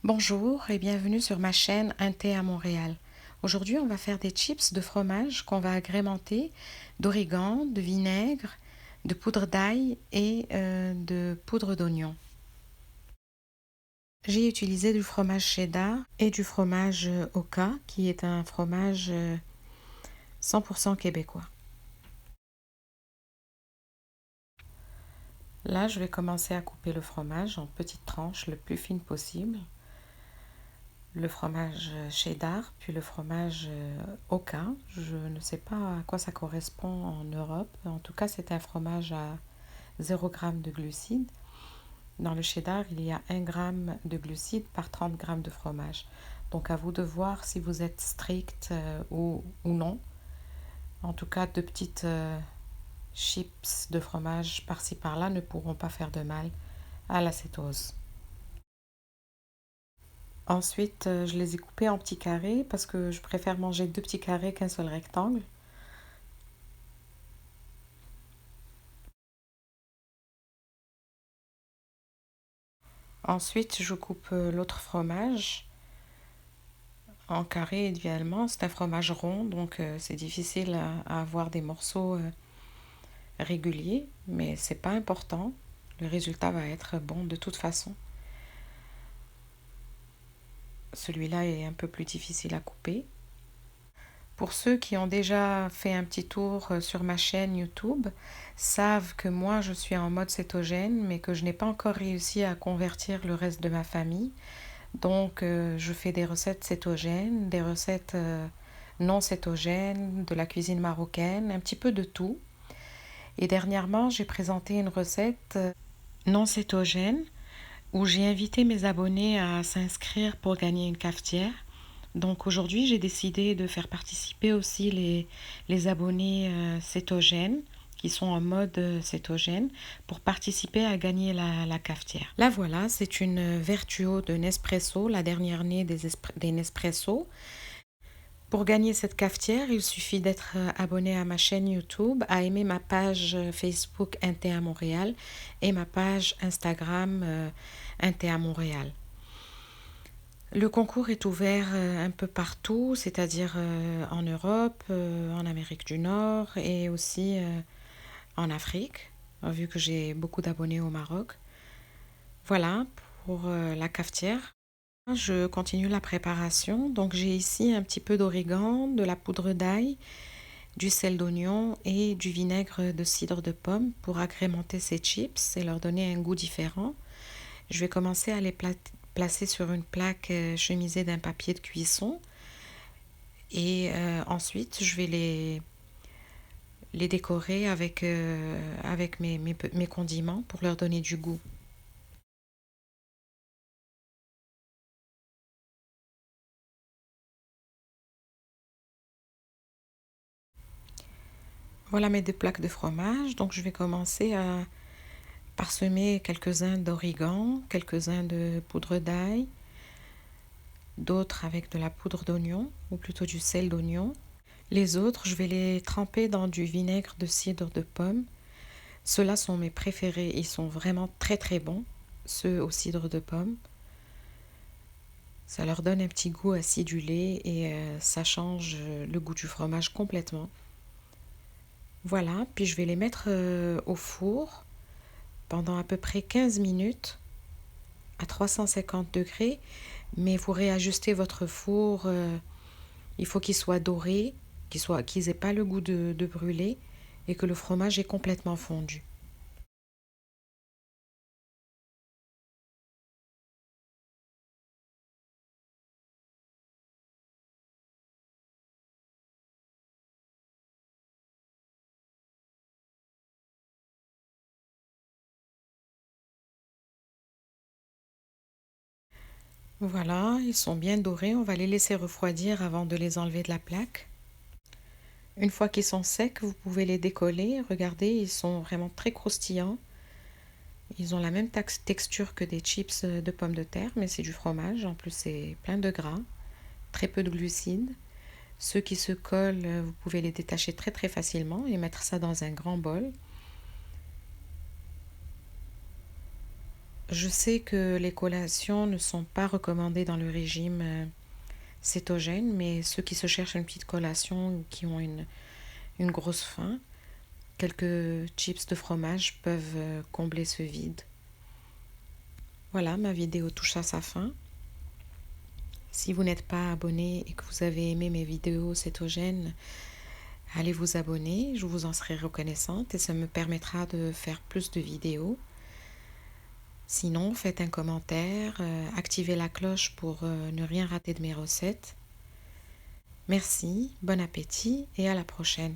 Bonjour et bienvenue sur ma chaîne Un thé à Montréal. Aujourd'hui, on va faire des chips de fromage qu'on va agrémenter d'origan, de vinaigre, de poudre d'ail et de poudre d'oignon. J'ai utilisé du fromage cheddar et du fromage Oka, qui est un fromage 100% québécois. Là, je vais commencer à couper le fromage en petites tranches le plus fines possible. Le fromage cheddar, puis le fromage Oka. Je ne sais pas à quoi ça correspond en Europe. En tout cas, c'est un fromage à 0 g de glucides. Dans le cheddar, il y a 1 g de glucides par 30 g de fromage. Donc à vous de voir si vous êtes strict ou non. En tout cas, deux petites chips de fromage par-ci par-là ne pourront pas faire de mal à la cétose. Ensuite, je les ai coupés en petits carrés parce que je préfère manger deux petits carrés qu'un seul rectangle. Ensuite, je coupe l'autre fromage en carré idéalement. C'est un fromage rond, donc c'est difficile à avoir des morceaux réguliers, mais c'est pas important. Le résultat va être bon de toute façon. Celui-là est un peu plus difficile à couper. Pour ceux qui ont déjà fait un petit tour sur ma chaîne YouTube, savent que moi je suis en mode cétogène, mais que je n'ai pas encore réussi à convertir le reste de ma famille. Donc je fais des recettes cétogènes, des recettes non cétogènes, de la cuisine marocaine, un petit peu de tout. Et dernièrement, j'ai présenté une recette non cétogène où j'ai invité mes abonnés à s'inscrire pour gagner une cafetière. Donc aujourd'hui, j'ai décidé de faire participer aussi les abonnés cétogènes qui sont en mode cétogène pour participer à gagner la cafetière. Là voilà, c'est une Vertuo de Nespresso, la dernière née des Nespresso. Pour gagner cette cafetière, il suffit d'être abonné à ma chaîne YouTube, à aimer ma page Facebook Un thé à Montréal et ma page Instagram Un thé à Montréal. Le concours est ouvert un peu partout, c'est-à-dire en Europe, en Amérique du Nord et aussi en Afrique, vu que j'ai beaucoup d'abonnés au Maroc. Voilà pour la cafetière. Je continue la préparation. Donc j'ai ici un petit peu d'origan, de la poudre d'ail, du sel d'oignon et du vinaigre de cidre de pomme pour agrémenter ces chips et leur donner un goût différent. Je vais commencer à les placer sur une plaque chemisée d'un papier de cuisson et ensuite je vais les décorer avec mes condiments pour leur donner du goût. Voilà mes deux plaques de fromage. Donc je vais commencer à parsemer quelques-uns d'origan, quelques-uns de poudre d'ail, d'autres avec de la poudre d'oignon ou plutôt du sel d'oignon. Les autres, je vais les tremper dans du vinaigre de cidre de pomme. Ceux-là sont mes préférés, ils sont vraiment très très bons, ceux au cidre de pomme. Ça leur donne un petit goût acidulé et ça change le goût du fromage complètement. Voilà, puis je vais les mettre au four pendant à peu près 15 minutes à 350 degrés, mais vous réajustez votre four, il faut qu'il soit doré, qu'ils n'aient pas le goût de brûler et que le fromage est complètement fondu. Voilà, ils sont bien dorés, on va les laisser refroidir avant de les enlever de la plaque. Une fois qu'ils sont secs, vous pouvez les décoller. Regardez, ils sont vraiment très croustillants. Ils ont la même texture que des chips de pommes de terre, mais c'est du fromage. En plus, c'est plein de gras, très peu de glucides. Ceux qui se collent, vous pouvez les détacher très très facilement et mettre ça dans un grand bol. Je sais que les collations ne sont pas recommandées dans le régime cétogène, mais ceux qui se cherchent une petite collation ou qui ont une grosse faim, quelques chips de fromage peuvent combler ce vide. Voilà, ma vidéo touche à sa fin. Si vous n'êtes pas abonné et que vous avez aimé mes vidéos cétogènes, allez vous abonner, je vous en serai reconnaissante et ça me permettra de faire plus de vidéos. Sinon, faites un commentaire, activez la cloche pour ne rien rater de mes recettes. Merci, bon appétit et à la prochaine.